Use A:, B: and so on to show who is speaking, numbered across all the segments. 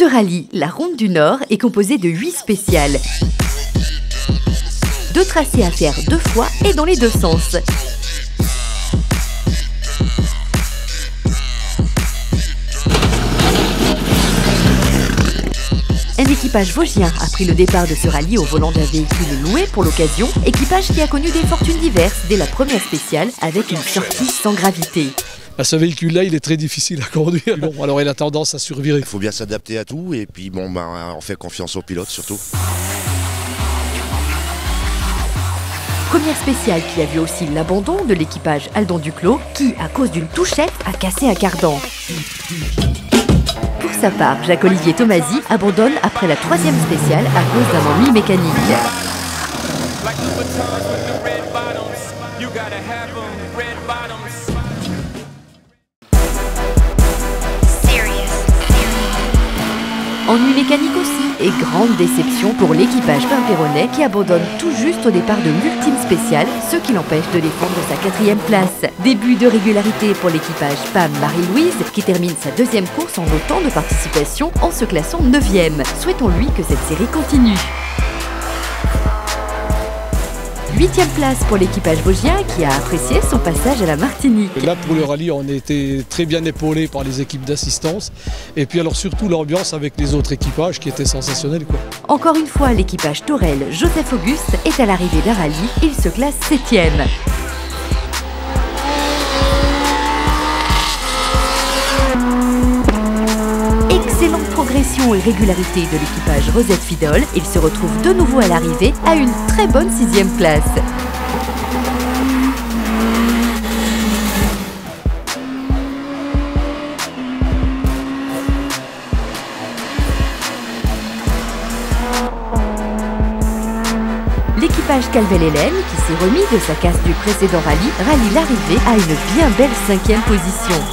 A: Ce rallye, la Ronde du Nord, est composé de 8 spéciales. 2 tracés à faire 2 fois et dans les 2 sens. Un équipage vosgien a pris le départ de ce rallye au volant d'un véhicule loué pour l'occasion, équipage qui a connu des fortunes diverses dès la première spéciale avec une sortie sans gravité.
B: Ce véhicule-là, il est très difficile à conduire. Bon, alors il a tendance à survirer.
C: Il faut bien s'adapter à tout et puis bon, on fait confiance aux pilotes surtout.
A: Première spéciale qui a vu aussi l'abandon de l'équipage Aldon Duclos qui, à cause d'une touchette, a cassé un cardan. Pour sa part, Jacques-Olivier Tomasi abandonne après la 3e spéciale à cause d'un ennui mécanique. Ennui mécanique aussi et grande déception pour l'équipage Pimpéronais qui abandonne tout juste au départ de l'ultime spéciale, ce qui l'empêche de défendre sa 4e place. Début de régularité pour l'équipage PAM Marie-Louise qui termine sa 2e course en autant de participation en se classant 9e. Souhaitons-lui que cette série continue. 8e place pour l'équipage vosgien qui a apprécié son passage à la Martinique.
B: Là pour le rallye, on a été très bien épaulés par les équipes d'assistance et puis alors surtout l'ambiance avec les autres équipages qui était sensationnelle, quoi.
A: Encore une fois, l'équipage Tourelle Joseph Auguste est à l'arrivée d'un rallye, il se classe 7e. Excellente progression et régularité de l'équipage Rosette Fidol, il se retrouve de nouveau à l'arrivée à une très bonne 6e place. L'équipage Calvel-Hélène, qui s'est remis de sa casse du précédent rallie l'arrivée à une bien belle 5e position.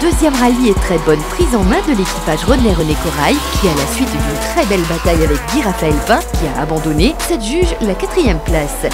A: Deuxième rallye et très bonne prise en main de l'équipage René Corail qui, à la suite d'une très belle bataille avec Guy Raphaël Pin, qui a abandonné, s'adjuge la 4e place.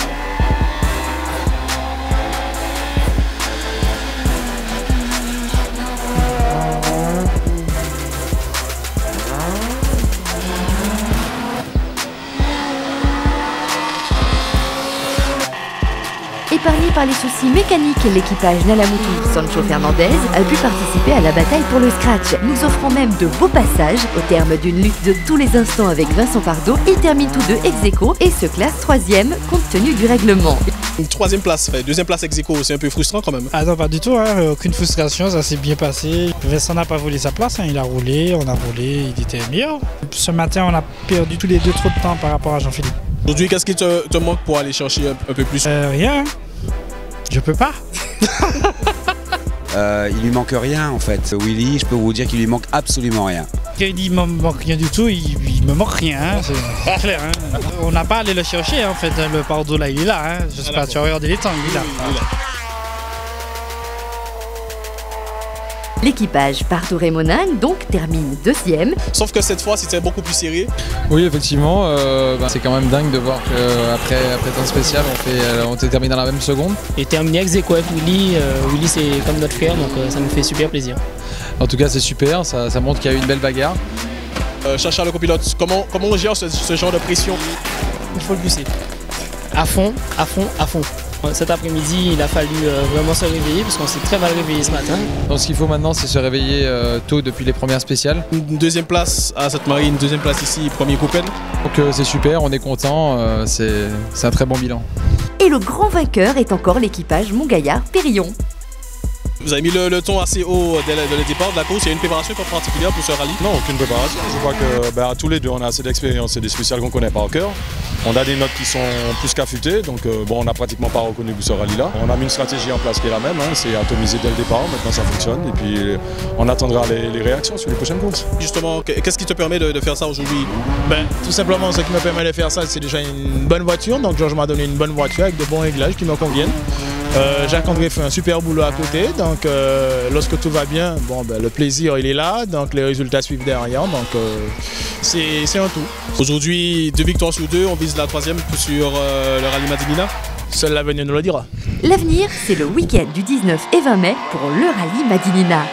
A: Épargné par les soucis mécaniques, l'équipage Nalamoutou Sancho Fernandez a pu participer à la bataille pour le scratch, nous offrant même de beaux passages. Au terme d'une lutte de tous les instants avec Vincent Pardo, ils terminent tous deux ex-aequo et se classent 3e compte tenu du règlement.
D: Une 3e place, 2e place ex-aequo, c'est un peu frustrant quand même.
E: Ah non, pas du tout, hein. Aucune frustration, ça s'est bien passé. Vincent n'a pas volé sa place, hein. Il a roulé, on a roulé, il était meilleur. Ce matin, on a perdu tous les deux trop de temps par rapport à Jean-Philippe.
D: Aujourd'hui, qu'est-ce qui te manque pour aller chercher un peu plus?
E: Rien. Je peux pas.
F: Il lui manque rien en fait. Willy, je peux vous dire qu'il lui manque absolument rien.
E: Il dit me manque rien du tout, il me manque rien, hein. C'est clair. Hein. On n'a pas à aller le chercher, hein, en fait. Le Pardo là, il est là. Hein. Je sais pas, tu as regardé les temps, il est là.
A: L'équipage Pardo-Rémonin donc termine 2e.
D: Sauf que cette fois c'était beaucoup plus serré.
G: Oui effectivement, c'est quand même dingue de voir qu'après temps spécial on termine dans la même seconde.
H: Et terminé ex-aequo avec Willy, Willy c'est comme notre frère donc ça me fait super plaisir.
G: En tout cas c'est super, ça montre qu'il y a eu une belle bagarre.
D: Chacha le copilote, comment on gère ce genre de pression?
H: Il faut le pousser. À fond, à fond, à fond. Cet après-midi, il a fallu vraiment se réveiller parce qu'on s'est très mal réveillé ce matin.
G: Donc ce qu'il faut maintenant, c'est se réveiller tôt depuis les premières spéciales.
D: Une 2e place à Sainte-Marie, une 2e place ici, 1er Open.
G: Donc c'est super, on est content, c'est un très bon bilan.
A: Et le grand vainqueur est encore l'équipage Montgaillard-Périllon.
D: Vous avez mis le ton assez haut dès le départ de la course. Il y a une préparation particulière pour ce rallye?
I: Non, aucune préparation. Je crois que tous les deux, on a assez d'expérience. C'est des spéciales qu'on connaît par cœur. On a des notes qui sont plus qu'affûtées. Donc, on n'a pratiquement pas reconnu ce rallye-là. On a mis une stratégie en place qui est la même. Hein, c'est atomiser dès le départ. Maintenant, ça fonctionne. Et puis, on attendra les réactions sur les prochaines courses.
D: Justement, qu'est-ce qui te permet de faire ça aujourd'hui?
J: Tout simplement, ce qui me permet de faire ça, c'est déjà une bonne voiture. Donc, Georges m'a donné une bonne voiture avec de bons réglages qui me conviennent. Jacques-André fait un super boulot à côté, donc lorsque tout va bien, le plaisir il est là, donc les résultats suivent derrière, donc c'est un tout.
D: Aujourd'hui, 2 victoires sur 2, on vise la 3e sur le rallye Madinina.
J: Seul l'avenir nous le dira.
A: L'avenir, c'est le week-end du 19 et 20 mai pour le rallye Madinina.